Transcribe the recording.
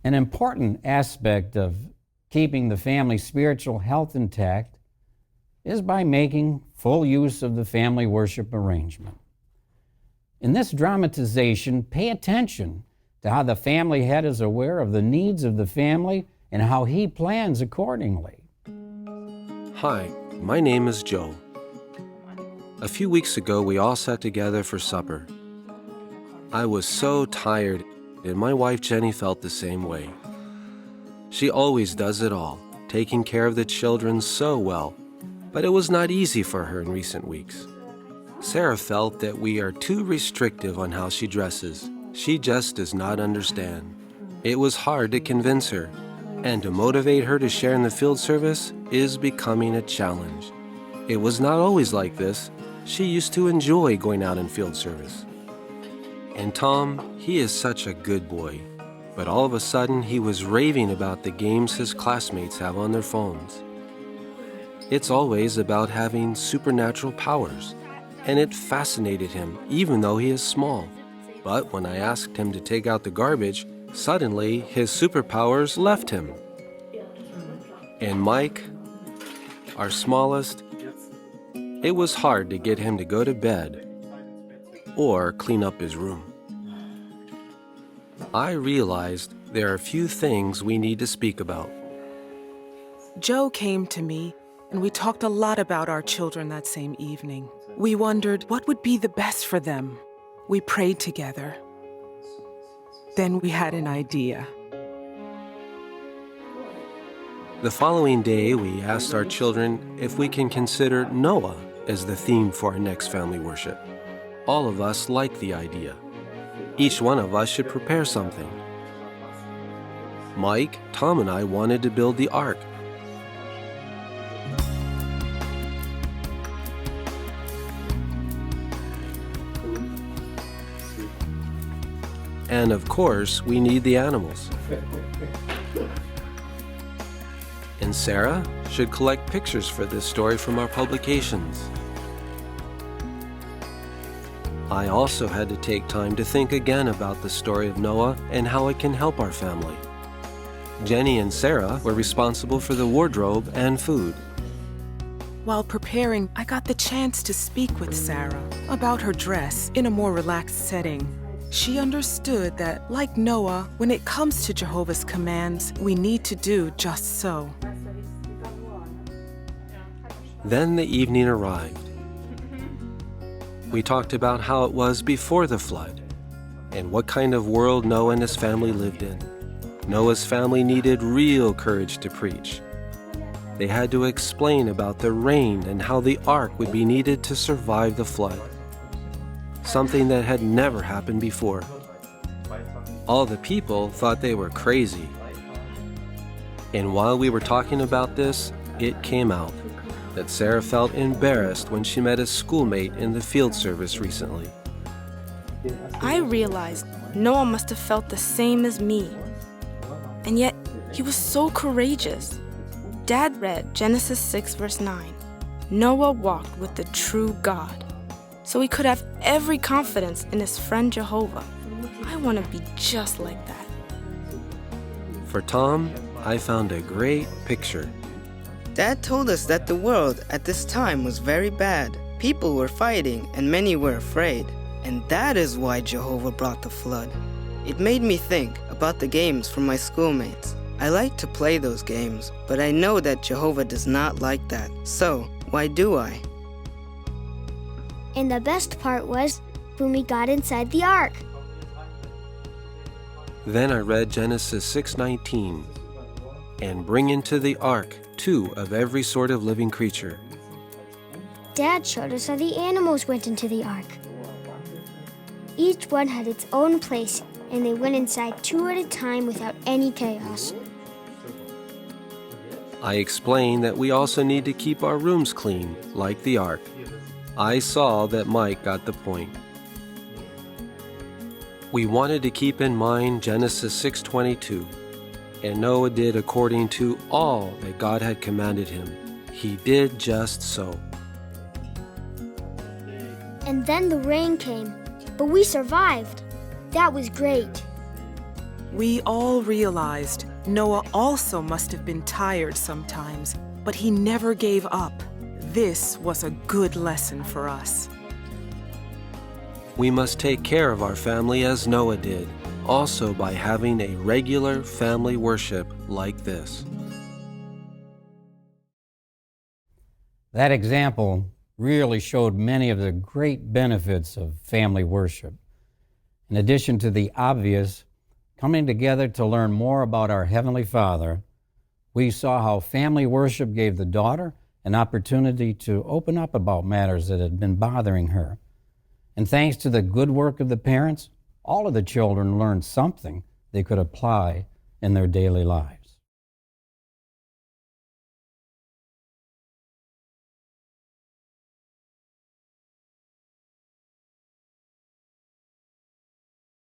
An important aspect of keeping the family's spiritual health intact is by making full use of the family worship arrangement. In this dramatization, pay attention to how the family head is aware of the needs of the family and how he plans accordingly. Hi, my name is Joe. A few weeks ago, we all sat together for supper. I was so tired, and my wife Jenny felt the same way. She always does it all, taking care of the children so well, but it was not easy for her in recent weeks. Sarah felt that we are too restrictive on how she dresses. She just does not understand. It was hard to convince her, and to motivate her to share in the field service is becoming a challenge. It was not always like this. She used to enjoy going out in field service. And Tom, he is such a good boy, but all of a sudden he was raving about the games his classmates have on their phones. It's always about having supernatural powers, and it fascinated him even though he is small. But when I asked him to take out the garbage, suddenly his superpowers left him. And Mike, our smallest, it was hard to get him to go to bed or clean up his room. I realized there are a few things we need to speak about. Joe came to me, and we talked a lot about our children that same evening. We wondered what would be the best for them. We prayed together. Then we had an idea. The following day, we asked our children if we can consider Noah as the theme for our next family worship. All of us liked the idea. Each one of us should prepare something. Mike, Tom, and I wanted to build the ark. And of course, we need the animals. And Sarah should collect pictures for this story from our publications. I also had to take time to think again about the story of Noah and how it can help our family. Jenny and Sarah were responsible for the wardrobe and food. While preparing, I got the chance to speak with Sarah about her dress in a more relaxed setting. She understood that, like Noah, when it comes to Jehovah's commands, we need to do just so. Then the evening arrived. We talked about how it was before the flood and what kind of world Noah and his family lived in. Noah's family needed real courage to preach. They had to explain about the rain and how the ark would be needed to survive the flood, something that had never happened before. All the people thought they were crazy. And while we were talking about this, it came out that Sarah felt embarrassed when she met a schoolmate in the field service recently. I realized Noah must have felt the same as me. And yet, he was so courageous. Dad read Genesis 6, verse 9. Noah walked with the true God. So he could have every confidence in his friend Jehovah. I want to be just like that. For Tom, I found a great picture. Dad told us that the world at this time was very bad. People were fighting and many were afraid. And that is why Jehovah brought the flood. It made me think about the games from my schoolmates. I like to play those games, but I know that Jehovah does not like that. So, why do I? And the best part was when we got inside the ark. Then I read Genesis 6:19, and bring into the ark 2 of every sort of living creature. Dad showed us how the animals went into the ark. Each one had its own place, and they went inside 2 at a time without any chaos. I explained that we also need to keep our rooms clean, like the ark. I saw that Mike got the point. We wanted to keep in mind Genesis 6:22, and Noah did according to all that God had commanded him. He did just so. And then the rain came, but we survived. That was great. We all realized Noah also must have been tired sometimes, but he never gave up. This was a good lesson for us. We must take care of our family as Noah did, also by having a regular family worship like this. That example really showed many of the great benefits of family worship. In addition to the obvious, coming together to learn more about our Heavenly Father, we saw how family worship gave the daughter an opportunity to open up about matters that had been bothering her. And thanks to the good work of the parents, all of the children learned something they could apply in their daily lives.